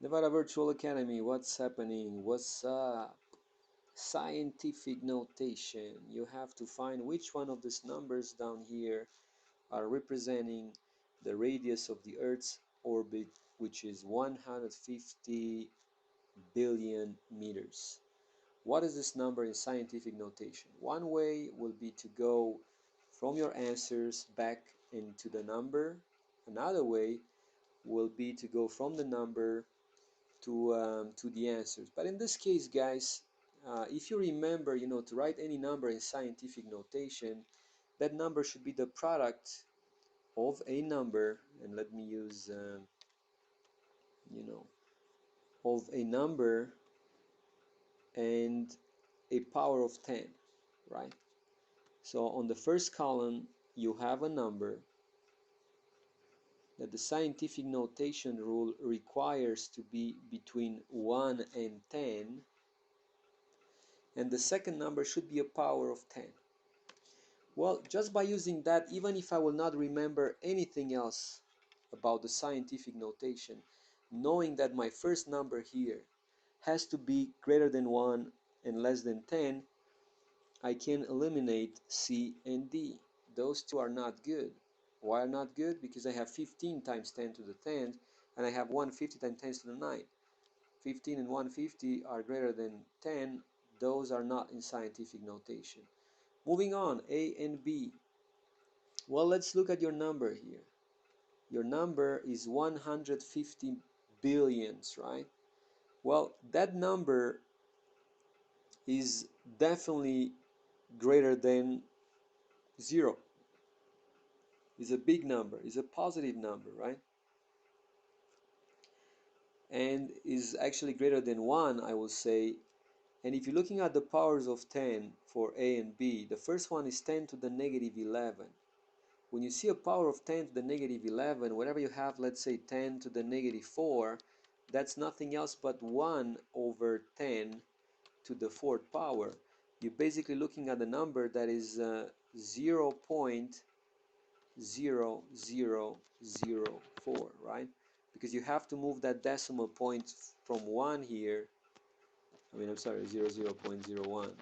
Nevada Virtual Academy, what's happening? What's up? Scientific notation. You have to find which one of these numbers down here are representing the radius of the Earth's orbit, which is 150 billion meters. What is this number in scientific notation? One way will be to go from your answers back into the number. Another way will be to go from the number to the answers. But in this case, guys, if you remember, to write any number in scientific notation, that number should be the product of a number, and let me use, you know, of a number and a power of 10, right? So on the first column, you have a number that the scientific notation rule requires to be between 1 and 10, and the second number should be a power of 10. Well, just by using that, even if I will not remember anything else about the scientific notation, knowing that my first number here has to be greater than 1 and less than 10, I can eliminate C and D. Those two are not good. Why are not good? Because I have 15 times 10 to the 10th, and I have 150 times 10 to the 9th. 15 and 150 are greater than 10. Those are not in scientific notation. Moving on, A and B. Well, let's look at your number here. Your number is 150 billions, right? Well, that number is definitely greater than 0. It's a big number. It's a positive number, right? And is actually greater than 1, I will say. And if you're looking at the powers of 10 for A and B, the first one is 10 to the negative 11. When you see a power of 10 to the negative 11, whatever you have, let's say 10 to the negative 4, that's nothing else but 1 over 10 to the fourth power. You're basically looking at a number that is 0.0004, right? Because you have to move that decimal point from 1 here. I'm sorry, 0.01.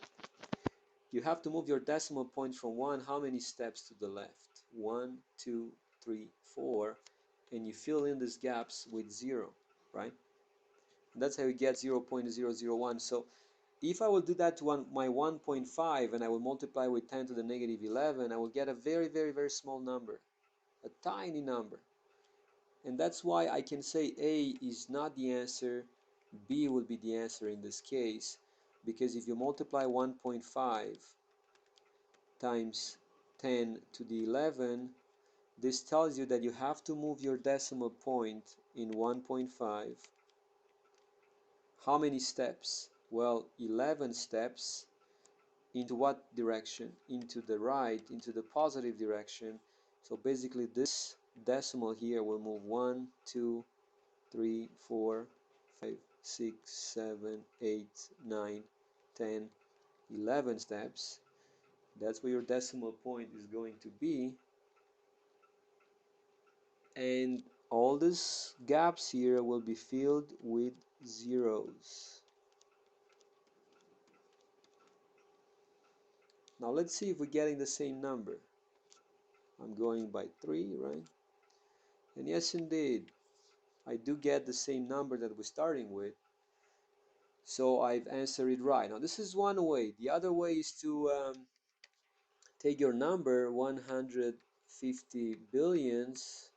You have to move your decimal point from 1 how many steps to the left? 1, 2, 3, 4, and you fill in these gaps with 0, right? And that's how you get 0.001. So if I will do that to my 1.5 and I will multiply with 10 to the negative 11, I will get a very, very, very small number, a tiny number. And that's why I can say A is not the answer, B will be the answer in this case, because if you multiply 1.5 times 10 to the 11, this tells you that you have to move your decimal point in 1.5. How many steps? Well, 11 steps. Into what direction? Into the right, into the positive direction. So basically this decimal here will move 1, 2, 3, 4, 5, 6, 7, 8, 9, 10, 11 steps. That's where your decimal point is going to be. And all these gaps here will be filled with zeros. Now let's see if we're getting the same number. I'm going by 3, right? And yes, indeed, I do get the same number that we're starting with. So I've answered it right. Now this is one way. The other way is to take your number, 150 billions.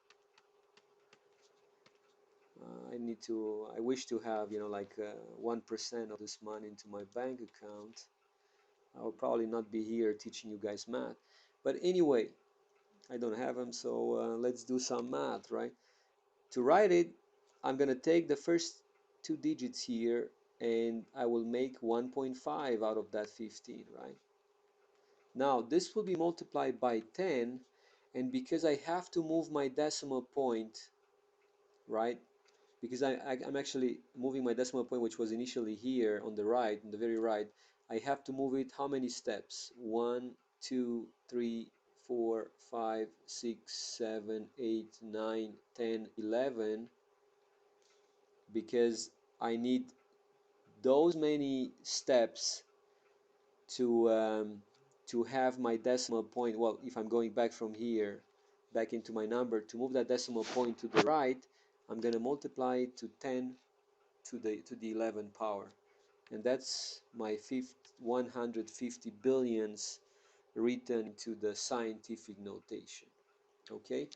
I wish to have, like 1% of this money into my bank account. I will probably not be here teaching you guys math. But anyway, I don't have them, so let's do some math, right? To write it, I'm going to take the first two digits here and I will make 1.5 out of that 15, right? Now, this will be multiplied by 10, and because I have to move my decimal point, right? Because I'm actually moving my decimal point, which was initially here on the right, on the very right, I have to move it how many steps? 1, 2, 3, 4, 5, 6, 7, 8, 9, 10, 11. because I need those many steps to have my decimal point. Well, if I'm going back from here back into my number, to move that decimal point to the right, I'm going to multiply it to 10 to the 11th power, and that's my 150 billionths written to the scientific notation. Okay,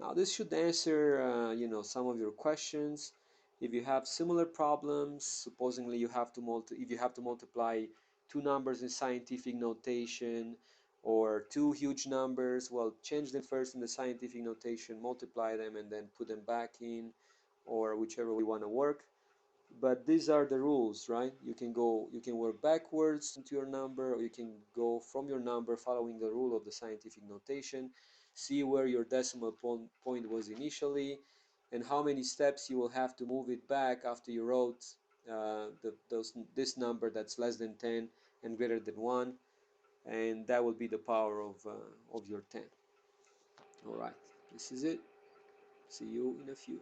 now this should answer some of your questions. If you have similar problems, supposedly you have to if you have to multiply two numbers in scientific notation or two huge numbers, well, change them first in the scientific notation, multiply them, and then put them back in, or whichever way you want to work. But these are the rules, right? You can work backwards into your number, or you can go from your number following the rule of the scientific notation, see where your decimal point was initially, and how many steps you will have to move it back after you wrote this number that's less than 10 and greater than 1, and that will be the power of your 10. All right, this is it. See you in a few.